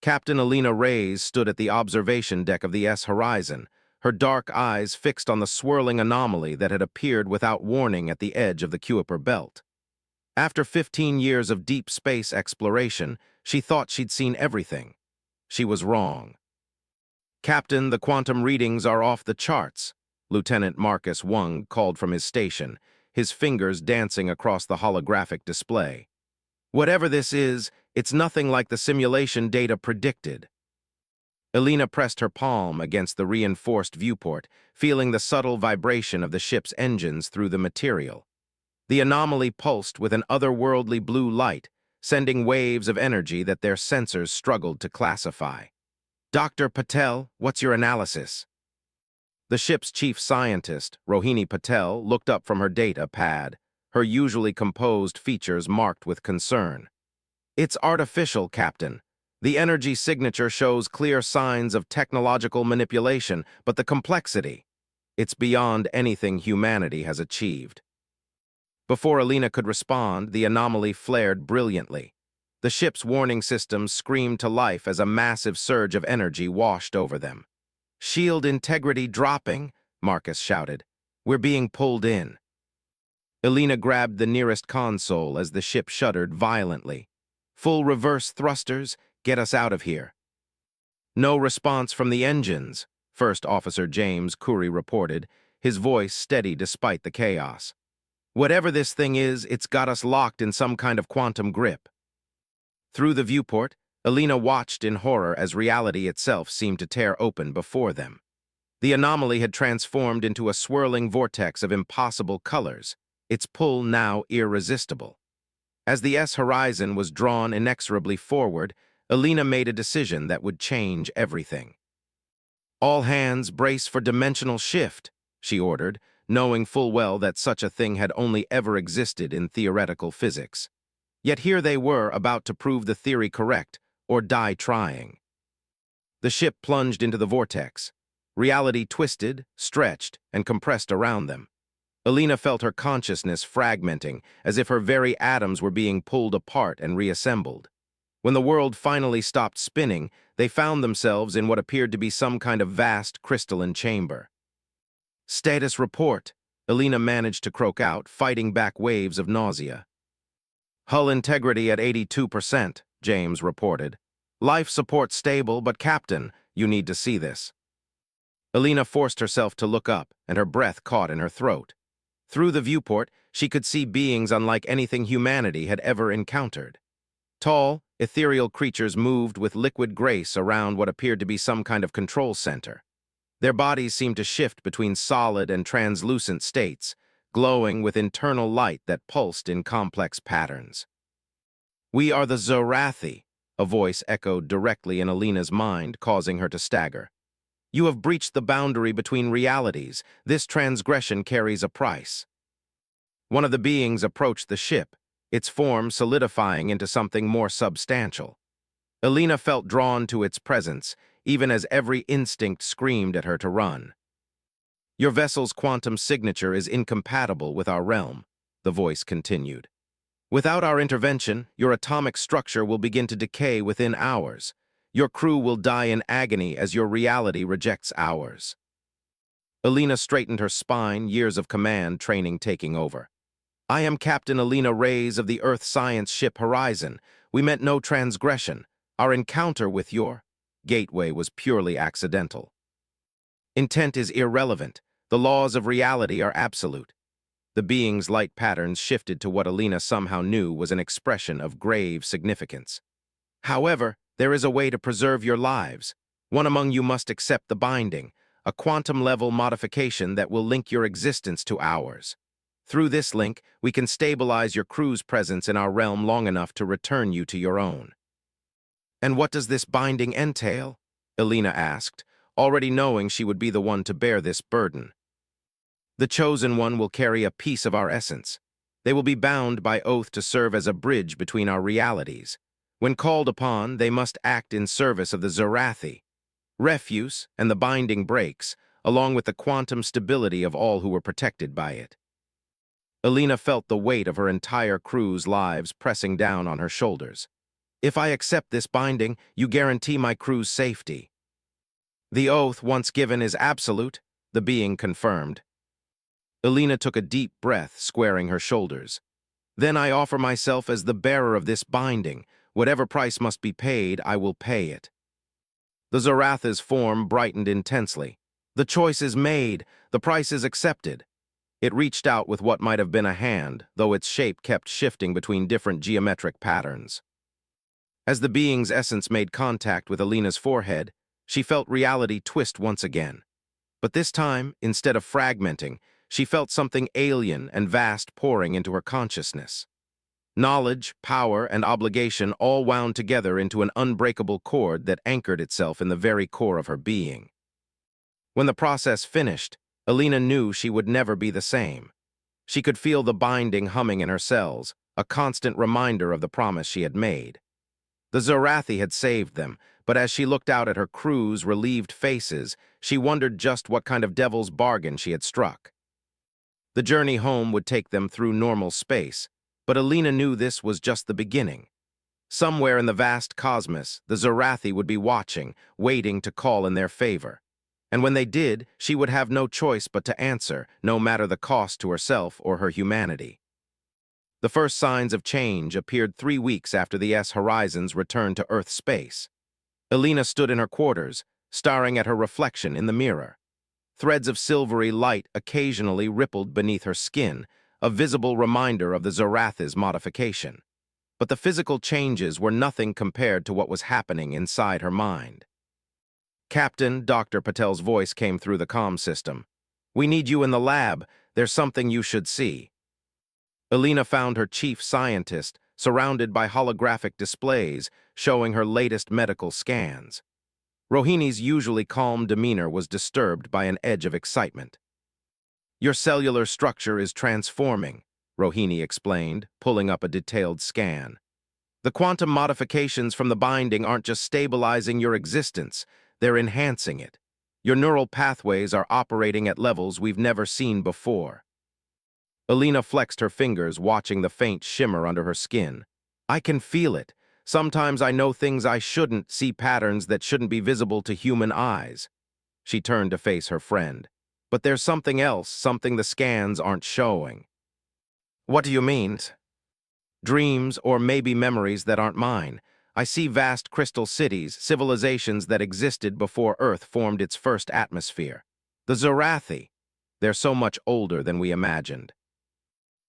Captain Alina Reyes stood at the observation deck of the S Horizon, her dark eyes fixed on the swirling anomaly that had appeared without warning at the edge of the Kuiper belt. After 15 years of deep space exploration, she thought she'd seen everything. She was wrong. "Captain, the quantum readings are off the charts," Lieutenant Marcus Wung called from his station, his fingers dancing across the holographic display. "Whatever this is, it's nothing like the simulation data predicted." Alina pressed her palm against the reinforced viewport, feeling the subtle vibration of the ship's engines through the material. The anomaly pulsed with an otherworldly blue light, sending waves of energy that their sensors struggled to classify. "Dr. Patel, what's your analysis?" The ship's chief scientist, Rohini Patel, looked up from her data pad, her usually composed features marked with concern. "It's artificial, Captain. The energy signature shows clear signs of technological manipulation, but the complexity, it's beyond anything humanity has achieved." Before Alina could respond, the anomaly flared brilliantly. The ship's warning systems screamed to life as a massive surge of energy washed over them. "Shield integrity dropping," Marcus shouted. "We're being pulled in." Alina grabbed the nearest console as the ship shuddered violently. "Full reverse thrusters, get us out of here." "No response from the engines," First Officer James Curry reported, his voice steady despite the chaos. "Whatever this thing is, it's got us locked in some kind of quantum grip." Through the viewport, Alina watched in horror as reality itself seemed to tear open before them. The anomaly had transformed into a swirling vortex of impossible colors, its pull now irresistible. As the S Horizon was drawn inexorably forward, Alina made a decision that would change everything. "All hands brace for dimensional shift," she ordered, knowing full well that such a thing had only ever existed in theoretical physics. Yet here they were about to prove the theory correct, or die trying. The ship plunged into the vortex. Reality twisted, stretched, and compressed around them. Alina felt her consciousness fragmenting, as if her very atoms were being pulled apart and reassembled. When the world finally stopped spinning, they found themselves in what appeared to be some kind of vast crystalline chamber. "Status report," Alina managed to croak out, fighting back waves of nausea. "Hull integrity at 82%, James reported. "Life support stable, but Captain, you need to see this." Alina forced herself to look up, and her breath caught in her throat. Through the viewport, she could see beings unlike anything humanity had ever encountered. Tall, ethereal creatures moved with liquid grace around what appeared to be some kind of control center. Their bodies seemed to shift between solid and translucent states, glowing with internal light that pulsed in complex patterns. "We are the Zorathi," a voice echoed directly in Alina's mind, causing her to stagger. "You have breached the boundary between realities. This transgression carries a price." One of the beings approached the ship, its form solidifying into something more substantial. Alina felt drawn to its presence, even as every instinct screamed at her to run. "Your vessel's quantum signature is incompatible with our realm," the voice continued. "Without our intervention, your atomic structure will begin to decay within hours. Your crew will die in agony as your reality rejects ours." Alina straightened her spine, years of command training taking over. "I am Captain Alina Reyes of the Earth Science ship Horizon. We meant no transgression. Our encounter with your gateway was purely accidental. Intent is irrelevant. The laws of reality are absolute." The being's light patterns shifted to what Alina somehow knew was an expression of grave significance. "However, there is a way to preserve your lives. One among you must accept the binding, a quantum-level modification that will link your existence to ours. Through this link, we can stabilize your crew's presence in our realm long enough to return you to your own." "And what does this binding entail?" Alina asked, already knowing she would be the one to bear this burden. "The chosen one will carry a piece of our essence. They will be bound by oath to serve as a bridge between our realities. When called upon, they must act in service of the Zorathi. Refuse, and the binding breaks, along with the quantum stability of all who were protected by it." Alina felt the weight of her entire crew's lives pressing down on her shoulders. If I accept this binding, you guarantee my crew's safety. The oath, once given, is absolute, the being confirmed. Elena took a deep breath, squaring her shoulders. Then I offer myself as the bearer of this binding. Whatever price must be paid, I will pay it. The Zaratha's form brightened intensely. The choice is made, the price is accepted. It reached out with what might have been a hand, though its shape kept shifting between different geometric patterns. As the being's essence made contact with Elena's forehead, she felt reality twist once again. But this time, instead of fragmenting, she felt something alien and vast pouring into her consciousness. Knowledge, power, and obligation all wound together into an unbreakable cord that anchored itself in the very core of her being. When the process finished, Elena knew she would never be the same. She could feel the binding humming in her cells, a constant reminder of the promise she had made. The Zorathi had saved them, but as she looked out at her crew's relieved faces, she wondered just what kind of devil's bargain she had struck. The journey home would take them through normal space, but Elena knew this was just the beginning. Somewhere in the vast cosmos, the Zorathi would be watching, waiting to call in their favor. And when they did, she would have no choice but to answer, no matter the cost to herself or her humanity. The first signs of change appeared 3 weeks after the S-Horizons returned to Earth space. Elena stood in her quarters, staring at her reflection in the mirror. Threads of silvery light occasionally rippled beneath her skin, a visible reminder of the Zoratha's modification. But the physical changes were nothing compared to what was happening inside her mind. "Captain," Dr. Patel's voice came through the comm system. "We need you in the lab. There's something you should see." Elena found her chief scientist, surrounded by holographic displays showing her latest medical scans. Rohini's usually calm demeanor was disturbed by an edge of excitement. "Your cellular structure is transforming," Rohini explained, pulling up a detailed scan. "The quantum modifications from the binding aren't just stabilizing your existence, they're enhancing it. Your neural pathways are operating at levels we've never seen before." Elena flexed her fingers, watching the faint shimmer under her skin. "I can feel it. Sometimes I know things I shouldn't, see patterns that shouldn't be visible to human eyes." She turned to face her friend. "But there's something else, something the scans aren't showing." "What do you mean?" "Dreams, or maybe memories that aren't mine. I see vast crystal cities, civilizations that existed before Earth formed its first atmosphere. The Zorathi. They're so much older than we imagined."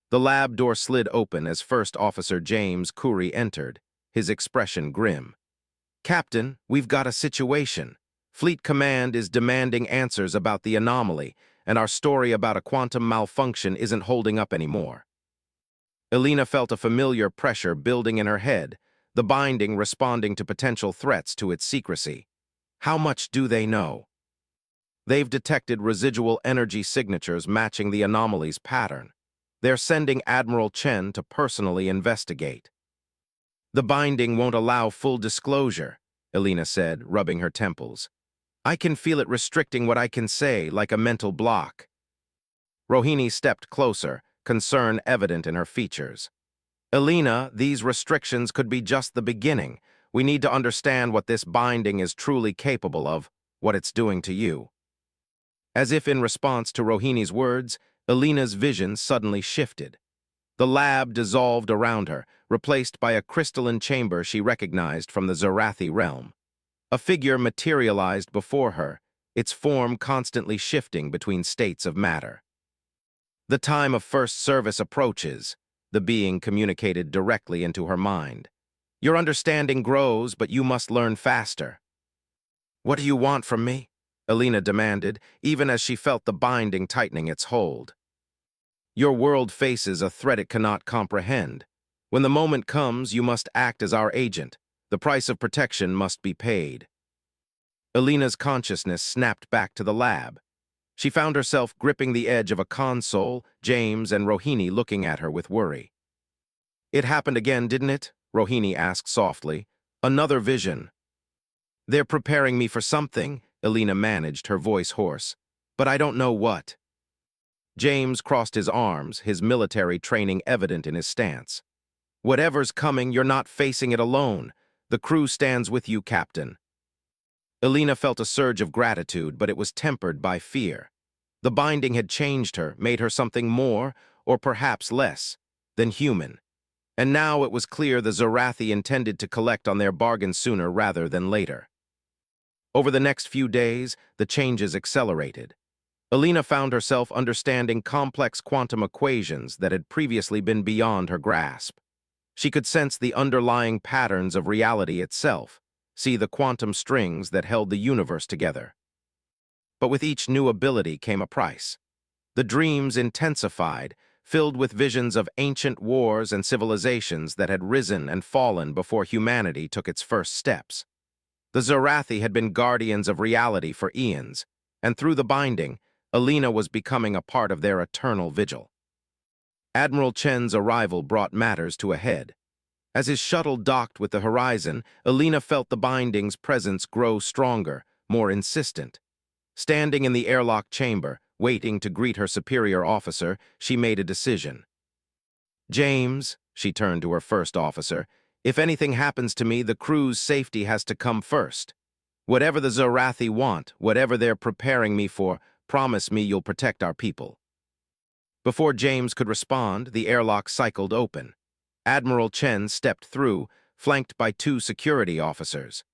The lab door slid open as First Officer James Curry entered, his expression grim. "Captain, we've got a situation. Fleet Command is demanding answers about the anomaly, and our story about a quantum malfunction isn't holding up anymore." Elena felt a familiar pressure building in her head, the binding responding to potential threats to its secrecy. How much do they know? They've detected residual energy signatures matching the anomaly's pattern. They're sending Admiral Chen to personally investigate. "The binding won't allow full disclosure," Elena said, rubbing her temples. "I can feel it restricting what I can say, like a mental block." Rohini stepped closer, concern evident in her features. "Elena, these restrictions could be just the beginning. We need to understand what this binding is truly capable of, what it's doing to you." As if in response to Rohini's words, Elena's vision suddenly shifted. The lab dissolved around her, replaced by a crystalline chamber she recognized from the Zorathi realm. A figure materialized before her, its form constantly shifting between states of matter. "The time of first service approaches," the being communicated directly into her mind. "Your understanding grows, but you must learn faster." "What do you want from me?" Elena demanded, even as she felt the binding tightening its hold. "Your world faces a threat it cannot comprehend. When the moment comes, you must act as our agent. The price of protection must be paid." Elena's consciousness snapped back to the lab. She found herself gripping the edge of a console, James and Rohini looking at her with worry. "It happened again, didn't it?" Rohini asked softly. "Another vision." "They're preparing me for something," Elena managed, her voice hoarse. "But I don't know what." James crossed his arms, his military training evident in his stance. "Whatever's coming, you're not facing it alone. The crew stands with you, Captain. Elena felt a surge of gratitude, but it was tempered by fear. The binding had changed her, made her something more, or perhaps less, than human. And now it was clear the Zorathi intended to collect on their bargain sooner rather than later. Over the next few days, the changes accelerated. Elena found herself understanding complex quantum equations that had previously been beyond her grasp. She could sense the underlying patterns of reality itself, see the quantum strings that held the universe together. But with each new ability came a price. The dreams intensified, filled with visions of ancient wars and civilizations that had risen and fallen before humanity took its first steps. The Zorathi had been guardians of reality for eons, and through the binding, Elena was becoming a part of their eternal vigil. Admiral Chen's arrival brought matters to a head. As his shuttle docked with the horizon, Elena felt the binding's presence grow stronger, more insistent. Standing in the airlock chamber, waiting to greet her superior officer, she made a decision. "James," she turned to her first officer, "if anything happens to me, the crew's safety has to come first. Whatever the Zorathi want, whatever they're preparing me for, promise me you'll protect our people." Before James could respond, the airlock cycled open. Admiral Chen stepped through, flanked by two security officers.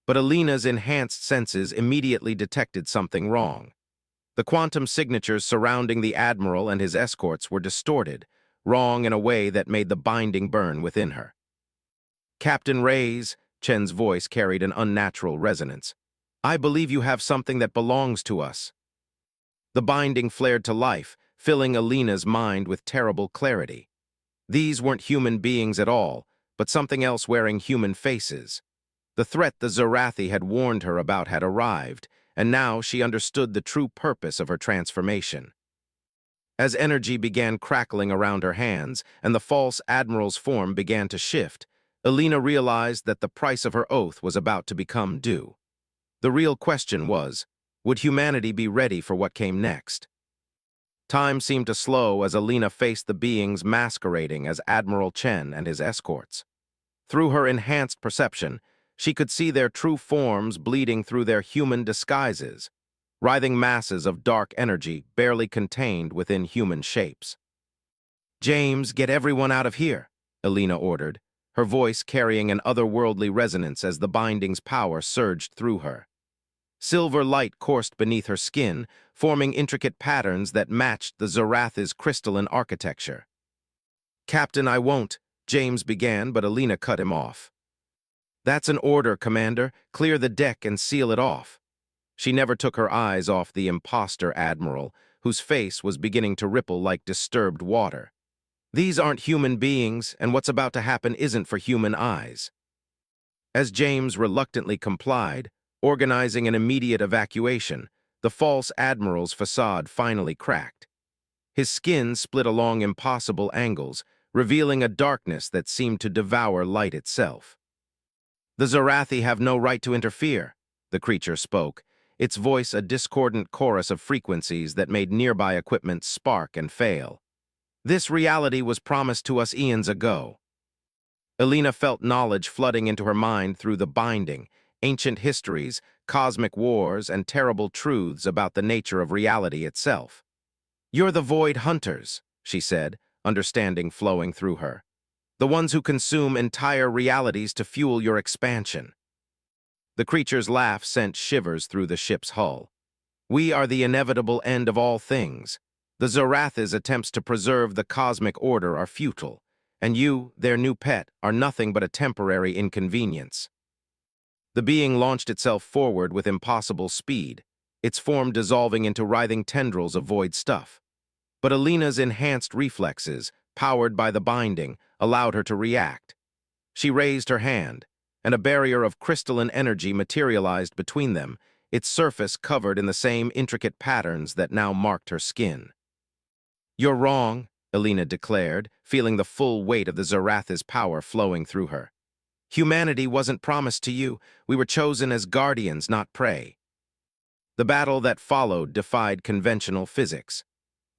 But Elena's enhanced senses immediately detected something wrong. The quantum signatures surrounding the Admiral and his escorts were distorted, wrong in a way that made the binding burn within her. "Captain Reyes," Chen's voice carried an unnatural resonance, "I believe you have something that belongs to us." The binding flared to life, filling Elena's mind with terrible clarity. These weren't human beings at all, but something else wearing human faces. The threat the Zorathi had warned her about had arrived, and now she understood the true purpose of her transformation. As energy began crackling around her hands and the false admiral's form began to shift, Elena realized that the price of her oath was about to become due. The real question was, would humanity be ready for what came next? Time seemed to slow as Elena faced the beings masquerading as Admiral Chen and his escorts. Through her enhanced perception, she could see their true forms bleeding through their human disguises, writhing masses of dark energy barely contained within human shapes. "James, get everyone out of here," Elena ordered, her voice carrying an otherworldly resonance as the binding's power surged through her. Silver light coursed beneath her skin, forming intricate patterns that matched the Zorathi's crystalline architecture. "Captain, I won't," James began, but Elena cut him off. "That's an order, Commander. Clear the deck and seal it off." She never took her eyes off the imposter admiral, whose face was beginning to ripple like disturbed water. These aren't human beings, and what's about to happen isn't for human eyes. As James reluctantly complied, organizing an immediate evacuation, the false admiral's facade finally cracked. His skin split along impossible angles, revealing a darkness that seemed to devour light itself. "The Zorathi have no right to interfere," the creature spoke, its voice a discordant chorus of frequencies that made nearby equipment spark and fail. "This reality was promised to us eons ago." Elena felt knowledge flooding into her mind through the binding, ancient histories, cosmic wars, and terrible truths about the nature of reality itself. "You're the Void Hunters," she said, understanding flowing through her. "The ones who consume entire realities to fuel your expansion." The creature's laugh sent shivers through the ship's hull. "We are the inevitable end of all things. The Zorathi's attempts to preserve the cosmic order are futile, and you, their new pet, are nothing but a temporary inconvenience." The being launched itself forward with impossible speed, its form dissolving into writhing tendrils of void stuff. But Elena's enhanced reflexes, powered by the binding, allowed her to react. She raised her hand, and a barrier of crystalline energy materialized between them, its surface covered in the same intricate patterns that now marked her skin. "You're wrong," Elena declared, feeling the full weight of the Zorathi's power flowing through her. "Humanity wasn't promised to you. We were chosen as guardians, not prey." The battle that followed defied conventional physics.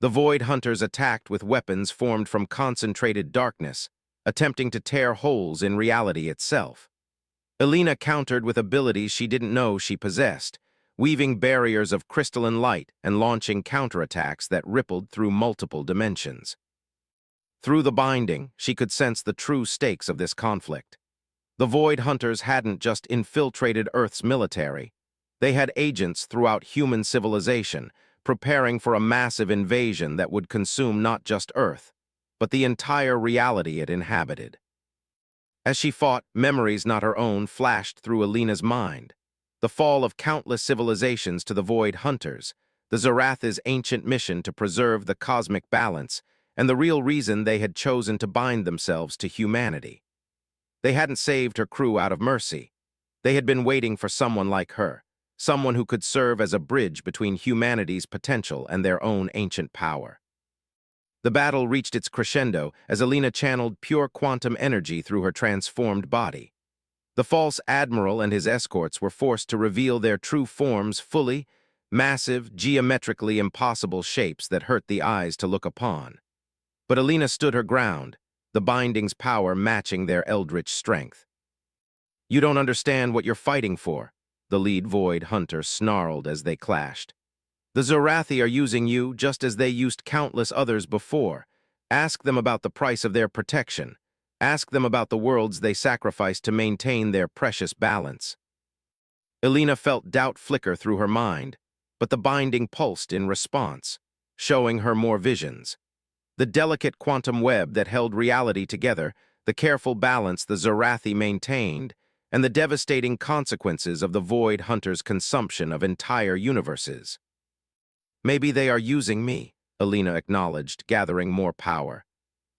The Void Hunters attacked with weapons formed from concentrated darkness, attempting to tear holes in reality itself. Elena countered with abilities she didn't know she possessed, weaving barriers of crystalline light and launching counterattacks that rippled through multiple dimensions. Through the binding, she could sense the true stakes of this conflict. The Void Hunters hadn't just infiltrated Earth's military. They had agents throughout human civilization, preparing for a massive invasion that would consume not just Earth, but the entire reality it inhabited. As she fought, memories not her own flashed through Elena's mind. The fall of countless civilizations to the Void Hunters, the Zaratha's ancient mission to preserve the cosmic balance, and the real reason they had chosen to bind themselves to humanity. They hadn't saved her crew out of mercy. They had been waiting for someone like her, someone who could serve as a bridge between humanity's potential and their own ancient power. The battle reached its crescendo as Elena channeled pure quantum energy through her transformed body. The false admiral and his escorts were forced to reveal their true forms fully, massive, geometrically impossible shapes that hurt the eyes to look upon. But Elena stood her ground, the binding's power matching their eldritch strength. "You don't understand what you're fighting for," the lead Void Hunter snarled as they clashed. "The Zarathi are using you just as they used countless others before. Ask them about the price of their protection. Ask them about the worlds they sacrificed to maintain their precious balance." Elena felt doubt flicker through her mind, but the binding pulsed in response, showing her more visions. The delicate quantum web that held reality together, the careful balance the Zarathi maintained, and the devastating consequences of the Void Hunter's consumption of entire universes. "Maybe they are using me," Elena acknowledged, gathering more power.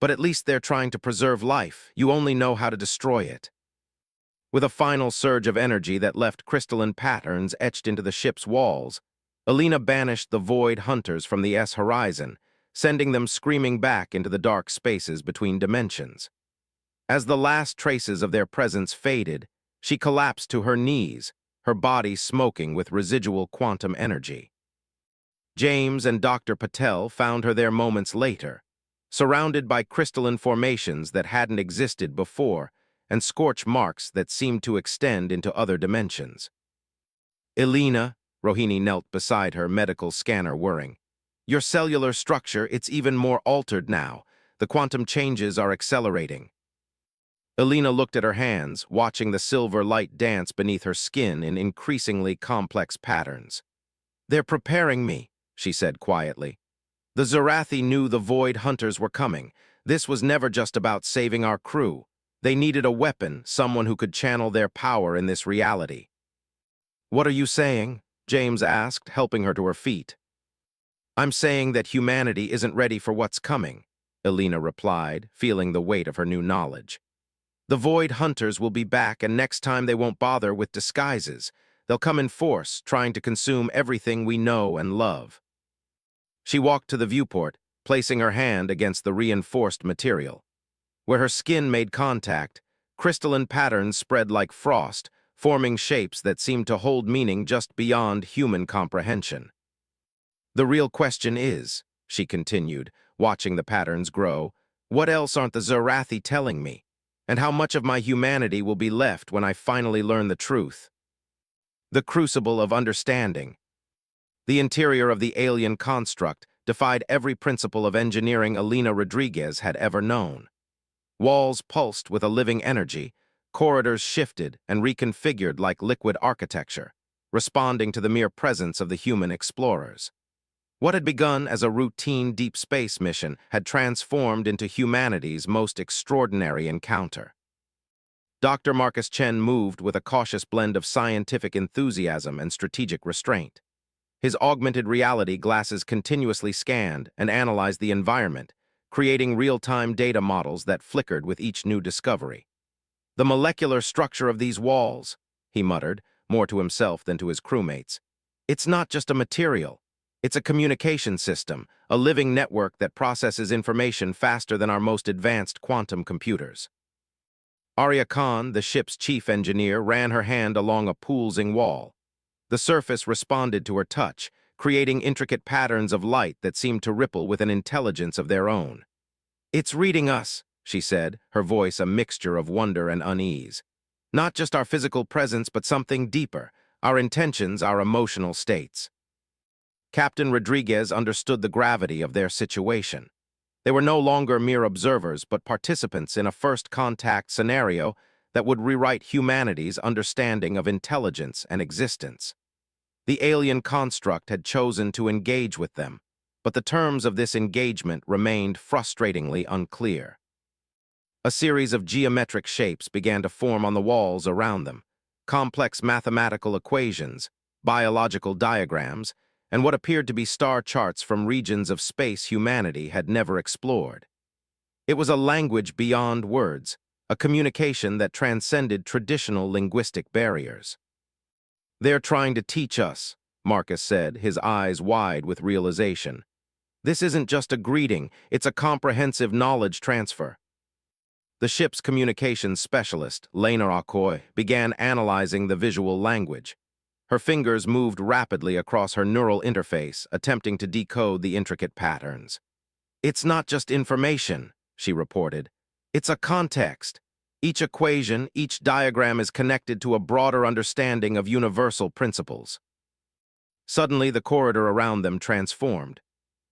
"But at least they're trying to preserve life. You only know how to destroy it." With a final surge of energy that left crystalline patterns etched into the ship's walls, Elena banished the Void Hunters from the S-horizon, sending them screaming back into the dark spaces between dimensions. As the last traces of their presence faded, she collapsed to her knees, her body smoking with residual quantum energy. James and Dr. Patel found her there moments later, surrounded by crystalline formations that hadn't existed before and scorch marks that seemed to extend into other dimensions. "Elena," Rohini knelt beside her, medical scanner whirring. "Your cellular structure, it's even more altered now. The quantum changes are accelerating." Elena looked at her hands, watching the silver light dance beneath her skin in increasingly complex patterns. "They're preparing me," she said quietly. "The Zarathi knew the Void Hunters were coming. This was never just about saving our crew. They needed a weapon, someone who could channel their power in this reality." "What are you saying?" James asked, helping her to her feet. "I'm saying that humanity isn't ready for what's coming," Elena replied, feeling the weight of her new knowledge. "The Void Hunters will be back, and next time they won't bother with disguises. They'll come in force, trying to consume everything we know and love." She walked to the viewport, placing her hand against the reinforced material. Where her skin made contact, crystalline patterns spread like frost, forming shapes that seemed to hold meaning just beyond human comprehension. "The real question is," she continued, watching the patterns grow, "what else aren't the Zarathi telling me? And how much of my humanity will be left when I finally learn the truth?" The crucible of understanding. The interior of the alien construct defied every principle of engineering Elena Rodriguez had ever known. Walls pulsed with a living energy, corridors shifted and reconfigured like liquid architecture, responding to the mere presence of the human explorers. What had begun as a routine deep space mission had transformed into humanity's most extraordinary encounter. Dr. Marcus Chen moved with a cautious blend of scientific enthusiasm and strategic restraint. His augmented reality glasses continuously scanned and analyzed the environment, creating real-time data models that flickered with each new discovery. "The molecular structure of these walls," he muttered, more to himself than to his crewmates. "It's not just a material. It's a communication system, a living network that processes information faster than our most advanced quantum computers." Arya Khan, the ship's chief engineer, ran her hand along a pulsing wall. The surface responded to her touch, creating intricate patterns of light that seemed to ripple with an intelligence of their own. "It's reading us," she said, her voice a mixture of wonder and unease. Not just our physical presence, but something deeper, our intentions, our emotional states. Captain Rodriguez understood the gravity of their situation. They were no longer mere observers, but participants in a first-contact scenario that would rewrite humanity's understanding of intelligence and existence. The alien construct had chosen to engage with them, but the terms of this engagement remained frustratingly unclear. A series of geometric shapes began to form on the walls around them, complex mathematical equations, biological diagrams, and what appeared to be star charts from regions of space humanity had never explored. It was a language beyond words, a communication that transcended traditional linguistic barriers. "They're trying to teach us," Marcus said, his eyes wide with realization. "This isn't just a greeting, it's a comprehensive knowledge transfer." The ship's communications specialist, Lena Okoye, began analyzing the visual language. Her fingers moved rapidly across her neural interface, attempting to decode the intricate patterns. "It's not just information," she reported. "It's a context. Each equation, each diagram is connected to a broader understanding of universal principles." Suddenly, the corridor around them transformed.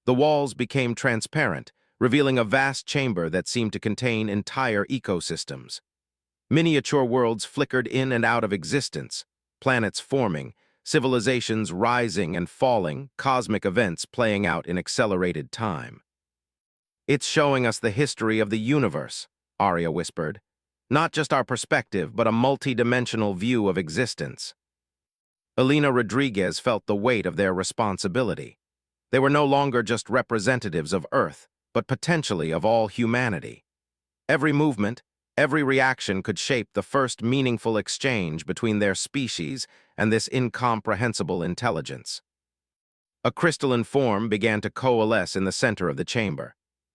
The walls became transparent, revealing a vast chamber that seemed to contain entire ecosystems. Miniature worlds flickered in and out of existence, planets forming, civilizations rising and falling, cosmic events playing out in accelerated time. "It's showing us the history of the universe," Arya whispered. "Not just our perspective, but a multi-dimensional view of existence." Elena Rodriguez felt the weight of their responsibility. They were no longer just representatives of Earth, but potentially of all humanity. Every movement, every reaction could shape the first meaningful exchange between their species and this incomprehensible intelligence. A crystalline form began to coalesce in the center of the chamber.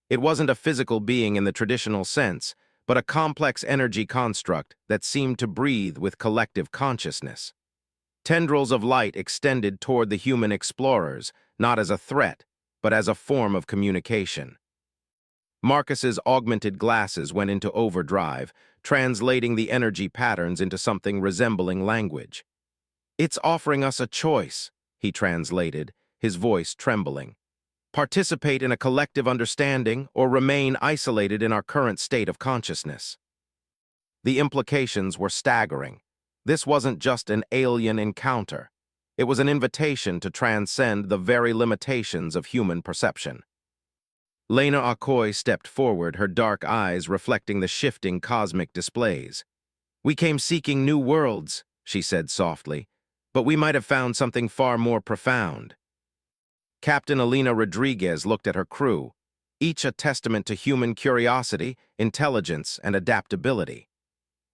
It wasn't a physical being in the traditional sense, but a complex energy construct that seemed to breathe with collective consciousness. Tendrils of light extended toward the human explorers, not as a threat, but as a form of communication. Marcus's augmented glasses went into overdrive, translating the energy patterns into something resembling language. "It's offering us a choice," he translated, his voice trembling. "Participate in a collective understanding or remain isolated in our current state of consciousness." The implications were staggering. This wasn't just an alien encounter. It was an invitation to transcend the very limitations of human perception. Lena Okoye stepped forward, her dark eyes reflecting the shifting cosmic displays. "We came seeking new worlds," she said softly, "but we might have found something far more profound." Captain Elena Rodriguez looked at her crew, each a testament to human curiosity, intelligence, and adaptability.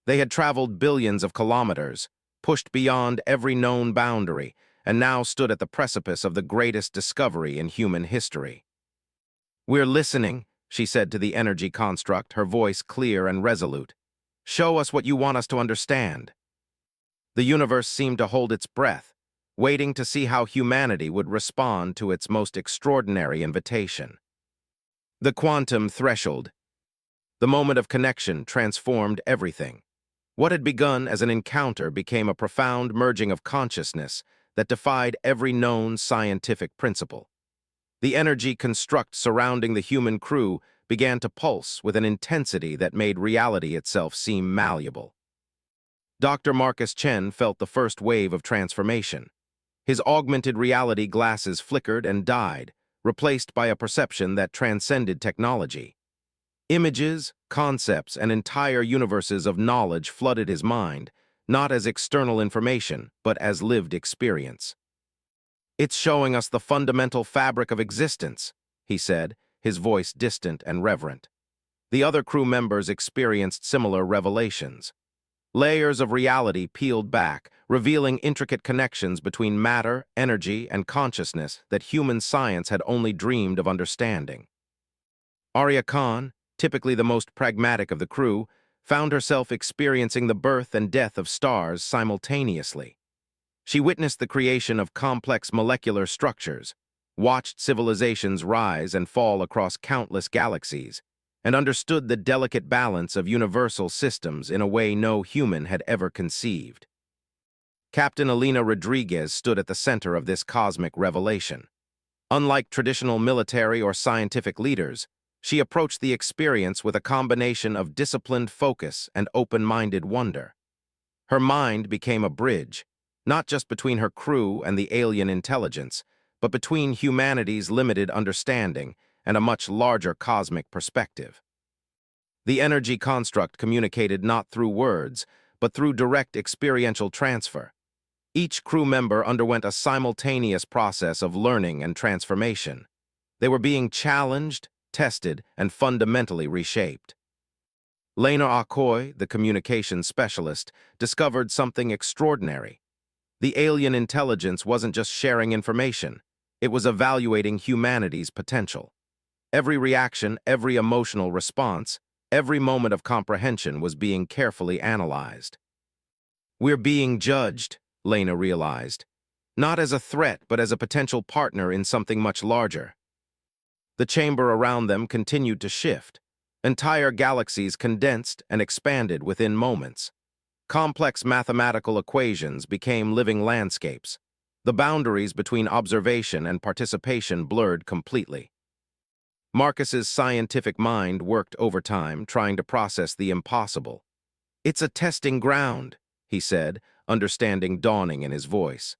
They had traveled billions of kilometers, pushed beyond every known boundary, and now stood at the precipice of the greatest discovery in human history. "We're listening," she said to the energy construct, her voice clear and resolute. "Show us what you want us to understand." The universe seemed to hold its breath, waiting to see how humanity would respond to its most extraordinary invitation. The quantum threshold. The moment of connection transformed everything. What had begun as an encounter became a profound merging of consciousness that defied every known scientific principle. The energy construct surrounding the human crew began to pulse with an intensity that made reality itself seem malleable. Dr. Marcus Chen felt the first wave of transformation. His augmented reality glasses flickered and died, replaced by a perception that transcended technology. Images, concepts, and entire universes of knowledge flooded his mind, not as external information, but as lived experience. "It's showing us the fundamental fabric of existence," he said, his voice distant and reverent. The other crew members experienced similar revelations. Layers of reality peeled back, revealing intricate connections between matter, energy, and consciousness that human science had only dreamed of understanding. Arya Khan, typically the most pragmatic of the crew, found herself experiencing the birth and death of stars simultaneously. She witnessed the creation of complex molecular structures, watched civilizations rise and fall across countless galaxies, and understood the delicate balance of universal systems in a way no human had ever conceived. Captain Elena Rodriguez stood at the center of this cosmic revelation. Unlike traditional military or scientific leaders, she approached the experience with a combination of disciplined focus and open-minded wonder. Her mind became a bridge, not just between her crew and the alien intelligence, but between humanity's limited understanding and a much larger cosmic perspective. The energy construct communicated not through words, but through direct experiential transfer. Each crew member underwent a simultaneous process of learning and transformation. They were being challenged, tested, and fundamentally reshaped. Lena Okoye, the communications specialist, discovered something extraordinary. The alien intelligence wasn't just sharing information, it was evaluating humanity's potential. Every reaction, every emotional response, every moment of comprehension was being carefully analyzed. "We're being judged," Lena realized, "not as a threat but as a potential partner in something much larger." The chamber around them continued to shift. Entire galaxies condensed and expanded within moments. Complex mathematical equations became living landscapes. The boundaries between observation and participation blurred completely. Marcus's scientific mind worked overtime, trying to process the impossible. "It's a testing ground," he said, understanding dawning in his voice.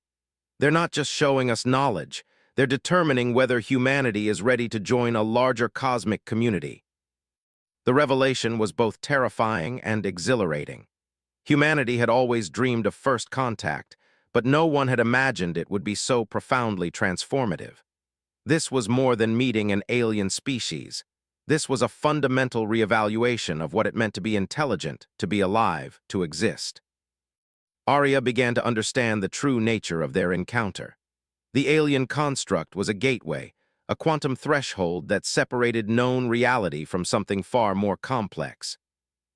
"They're not just showing us knowledge, they're determining whether humanity is ready to join a larger cosmic community." The revelation was both terrifying and exhilarating. Humanity had always dreamed of first contact, but no one had imagined it would be so profoundly transformative. This was more than meeting an alien species. This was a fundamental reevaluation of what it meant to be intelligent, to be alive, to exist. Arya began to understand the true nature of their encounter. The alien construct was a gateway, a quantum threshold that separated known reality from something far more complex.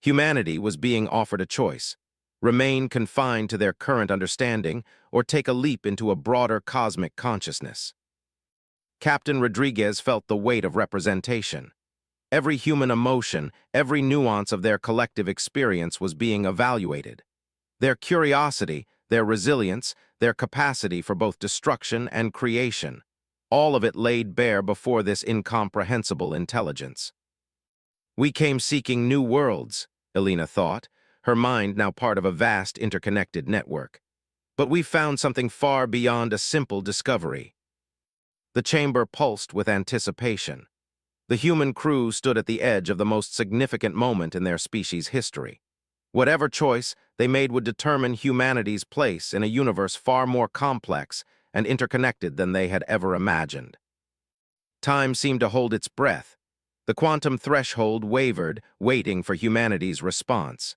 Humanity was being offered a choice: remain confined to their current understanding or take a leap into a broader cosmic consciousness. Captain Rodriguez felt the weight of representation. Every human emotion, every nuance of their collective experience was being evaluated. Their curiosity, their resilience, their capacity for both destruction and creation, all of it laid bare before this incomprehensible intelligence. "We came seeking new worlds," Elena thought, her mind now part of a vast interconnected network. "But we found something far beyond a simple discovery." The chamber pulsed with anticipation. The human crew stood at the edge of the most significant moment in their species' history. Whatever choice they made would determine humanity's place in a universe far more complex and interconnected than they had ever imagined. Time seemed to hold its breath. The quantum threshold wavered, waiting for humanity's response.